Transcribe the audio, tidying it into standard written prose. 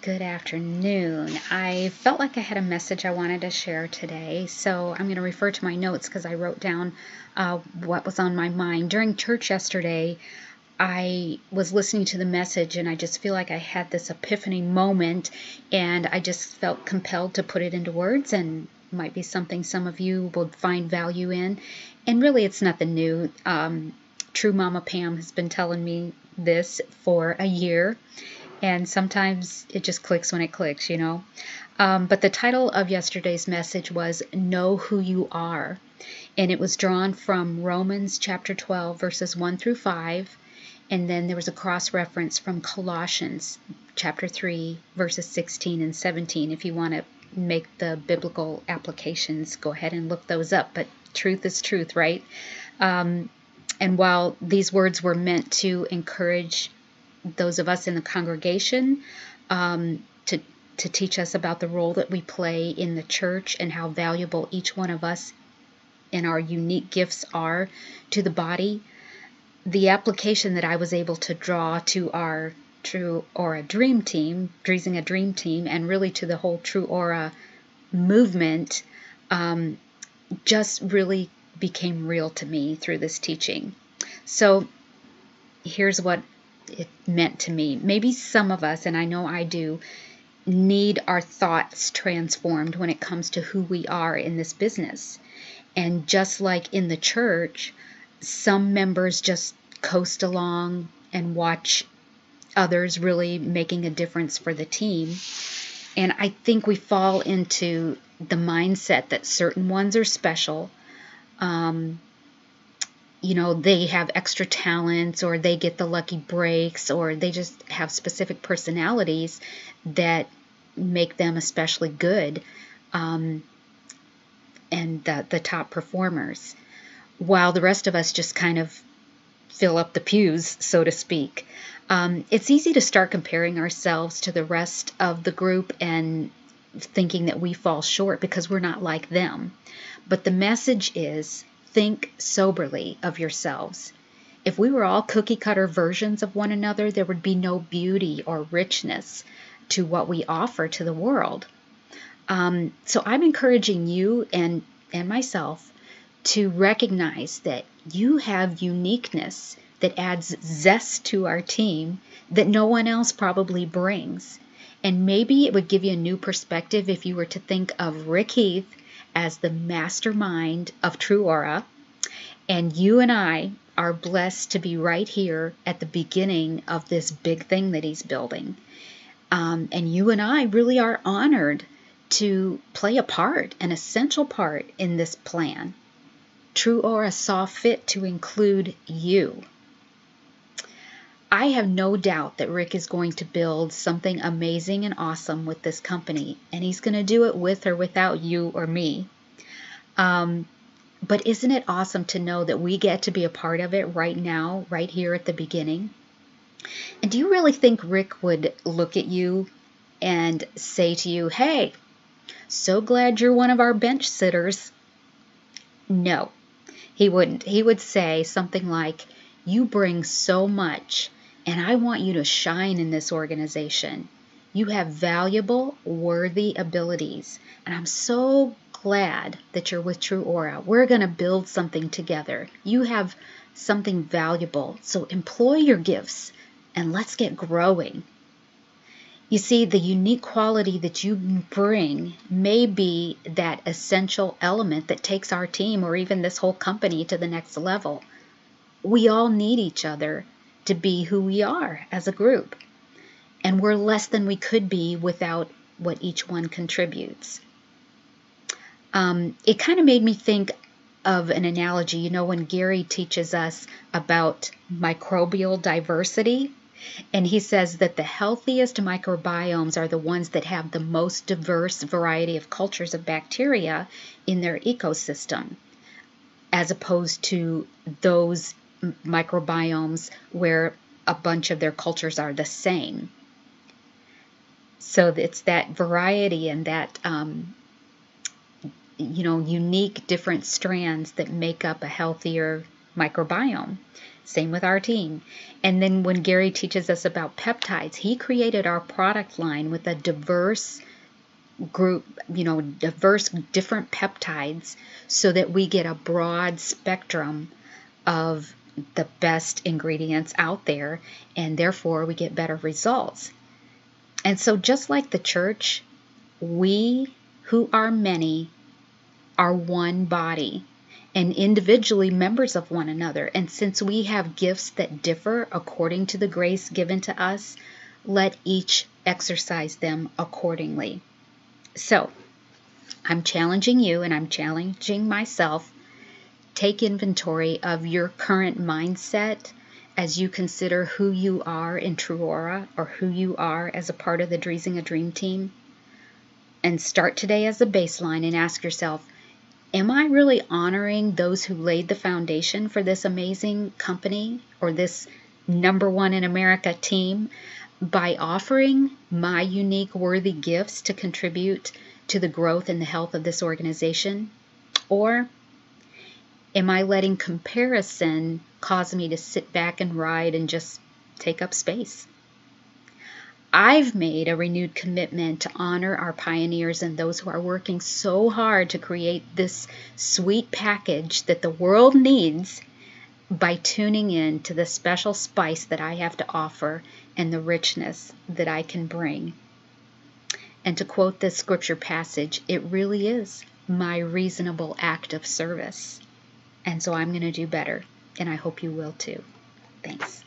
Good afternoon. I felt like I had a message I wanted to share today, so I'm going to refer to my notes because I wrote down what was on my mind. During church yesterday, I was listening to the message and I just feel like I had this epiphany moment, and I just felt compelled to put it into words, and might be something some of you would find value in. And really, it's nothing new. True Mama Pam has been telling me this for a year, and sometimes it just clicks when it clicks, you know. But the title of yesterday's message was Know Who You Are. And it was drawn from Romans chapter 12, verses 1 through 5. And then there was a cross-reference from Colossians chapter 3, verses 16 and 17. If you want to make the biblical applications, go ahead and look those up. But truth is truth, right? And while these words were meant to encourage those of us in the congregation, to teach us about the role that we play in the church and how valuable each one of us and our unique gifts are to the body, the application that I was able to draw to our TruAura Dream Team, Dreezing a Dream Team, and really to the whole TruAura movement, just really became real to me through this teaching. So here's what it meant to me. Maybe some of us, and I know I do, need our thoughts transformed when it comes to who we are in this business. And just like in the church, some members just coast along and watch others really making a difference for the team. And I think we fall into the mindset that certain ones are special. You know, they have extra talents, or they get the lucky breaks, or they just have specific personalities that make them especially good, and the top performers, while the rest of us just kind of fill up the pews, so to speak. It's easy to start comparing ourselves to the rest of the group and thinking that we fall short because we're not like them. But the message is, think soberly of yourselves. If we were all cookie-cutter versions of one another, there would be no beauty or richness to what we offer to the world. So I'm encouraging you and myself to recognize that you have uniqueness that adds zest to our team that no one else probably brings. And maybe it would give you a new perspective if you were to think of Rick Heath as the mastermind of TruAura, and you and I are blessed to be right here at the beginning of this big thing that he's building. And you and I really are honored to play a part, an essential part in this plan. TruAura saw fit to include you. I have no doubt that Rick is going to build something amazing and awesome with this company, and he's going to do it with or without you or me. But isn't it awesome to know that we get to be a part of it right now, right here at the beginning? And do you really think Rick would look at you and say to you, "Hey, so glad you're one of our bench sitters"? No, he wouldn't. He would say something like, "You bring so much, and I want you to shine in this organization. You have valuable, worthy abilities, and I'm so glad that you're with TruAura. We're going to build something together. You have something valuable, so employ your gifts, and let's get growing." You see, the unique quality that you bring may be that essential element that takes our team or even this whole company to the next level. We all need each other to be who we are as a group. And we're less than we could be without what each one contributes. It kind of made me think of an analogy. You know, when Gary teaches us about microbial diversity, and he says that the healthiest microbiomes are the ones that have the most diverse variety of cultures of bacteria in their ecosystem, as opposed to those microbiomes where a bunch of their cultures are the same. So it's that variety and that unique different strands that make up a healthier microbiome. Same with our team. And then when Gary teaches us about peptides, he created our product line with a diverse group, diverse different peptides so that we get a broad spectrum of the best ingredients out there, and therefore we get better results. And so just like the church, we who are many are one body and individually members of one another. And since we have gifts that differ according to the grace given to us, let each exercise them accordingly. So I'm challenging you, and I'm challenging myself. Take inventory of your current mindset as you consider who you are in TruAura, or who you are as a part of the Dreezing a Dream team. And start today as a baseline and ask yourself, am I really honoring those who laid the foundation for this amazing company or this #1 in America team by offering my unique worthy gifts to contribute to the growth and the health of this organization? Or am I letting comparison cause me to sit back and ride and just take up space? I've made a renewed commitment to honor our pioneers and those who are working so hard to create this sweet package that the world needs by tuning in to the special spice that I have to offer and the richness that I can bring. And to quote this scripture passage, it really is my reasonable act of service. And so I'm going to do better, and I hope you will too. Thanks.